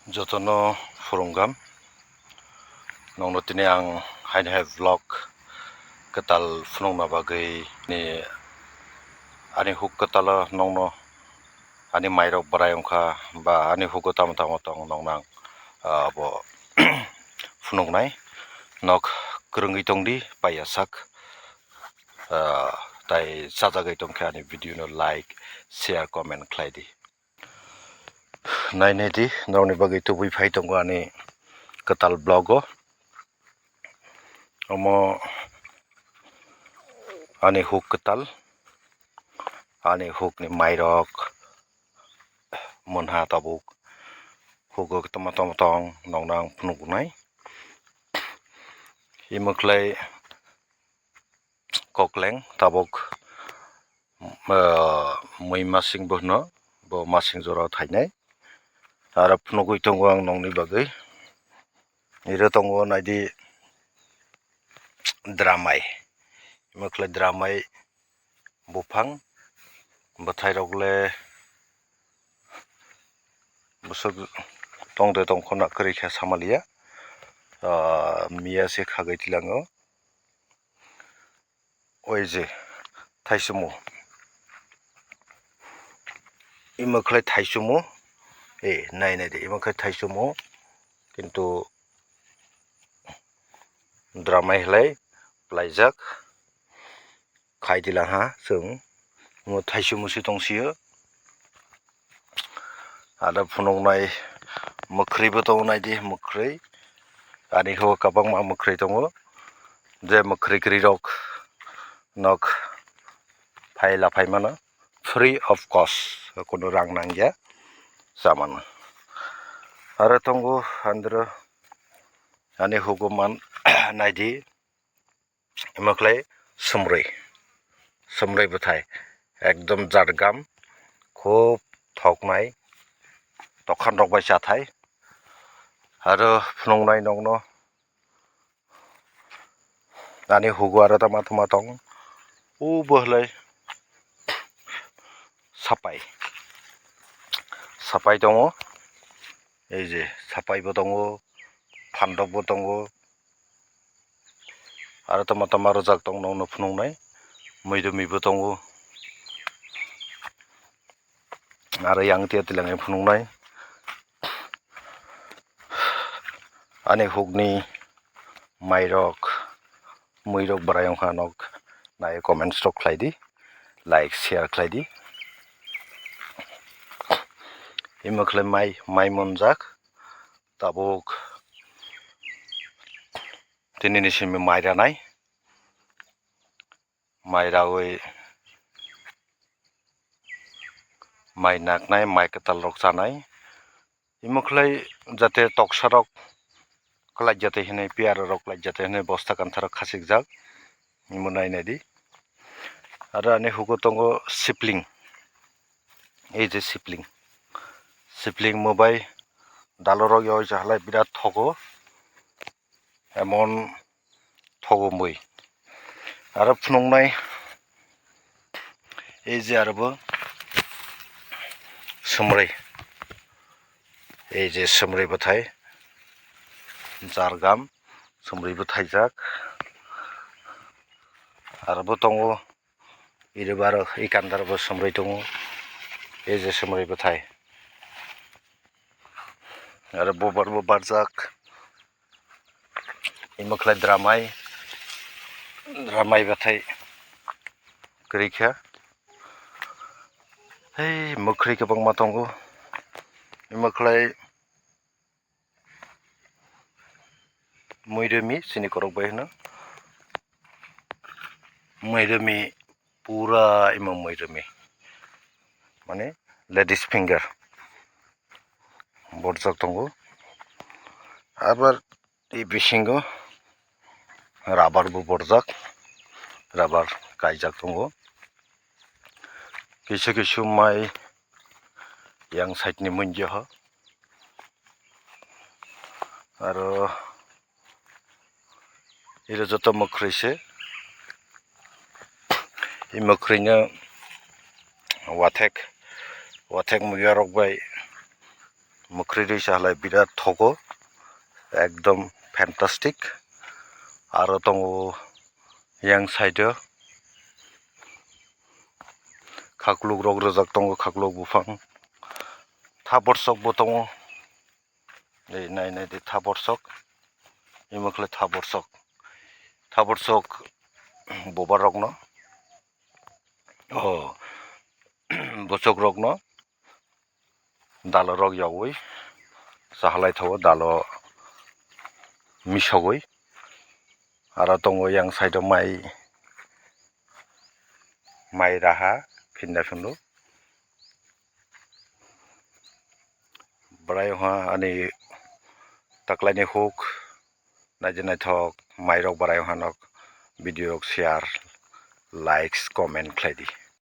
Jotono furunggam nongno tini ang hain hai vlog ketal funungna bagai ni ani huk ketala nongno ani mairok barayongkha ba ani huko tamo tong nongnang bo funungnai nok krungi tongdi payasak tai sajagai tongkha ani video no like share comment khlaidi nainai di nongni bagai tubui phai tongo ani ketal blogo omo ani huk ketal ani huk ni mairok monha tabuk hugo tama tong nongnang phunugnai imuklai kokleng tabuk mui masing bohno bo masing jora thainai ara phunugui tongo ang nongni bagai iro tongo naidi dramai imuklai dramai bufang bathai rogle busuk tongde tongkhona krikha samalia mia se khagai tilango oije thaisumu imuklai thaisumu nainai de imuklai thaisumu kintu dramai hlai plaijak khaidila ha sung mo thaisumu si tongsiyo ada phunungnai mukhrei bo tongnai di mukhrei ani ho kabangma mukhrei tongo je mukhrei kri rok nok phaila phaimano free of cost kono rang nangya samano ara tongo andro ani hukuman naidi imuklai somrei bathai ekdom jargam khub thoknai tokhan rok bai chathai aro phunungnai nongno ani hugo aro tama tong bohlai sapai tongo ei je sapai bo tongo phandok bo tongo aro tama rojak tong nongno phunungnai muidumi bo tongo aro yang tia tilangai phunungnai ani hukni mairok muirok barayongkha nok nai comment stok khlaidi like share khlaidi imuklai mai monjak tabuk tinini simi mairanai mairawi mai naknai mai ketal rok chanai imuklai jate toksarok klai jate hinai piar rok klai jate hinai bosta kanthara khasikjak imu nainai di ara ani hugo tongo sipling ei je sipling mobai dalorok yoi jahlai birat thogo emon thogo mui aro phunungnai ei je arbo ei je somrei bathai jargam somrei bo thaijak arbo tongo iribaro ikandar bo somrei tongo ei je somrei bathai aro bobar bo barjak imuklai dramai bathai krikha hei mukhrei kabangma tongo imuklai muirumi sini korok bai hino muirumi pura ima muirumi mane ladies finger borjak tongo abar ei bisingo rabar bo borjak rabar kaijak tongo kisu mai yang side ni munjo ho aro iro joto mukhrei se ei mukhrei wathek muya rok bai मुख्रि दैसा बिराद थगो एकदम fantastic आरो दङ yang side खाख्लुक रग रजाक दङ खाख्लुक बुफां थाबरसकबो दङ नाय दे थाबरसक इमोख्लै थाबरसक बबा रगनो बचक रगनो दाल रग यावै साहालाय थावो दाल मिसगै आरो दङ yang साइड माइ राहा फिनना फिनलु बराय अनि ताकलायनि हुक नायजनाय थक माइरक बाराय हानक भिडिअ शेयार लाइक्स कमेन्ट खालायदि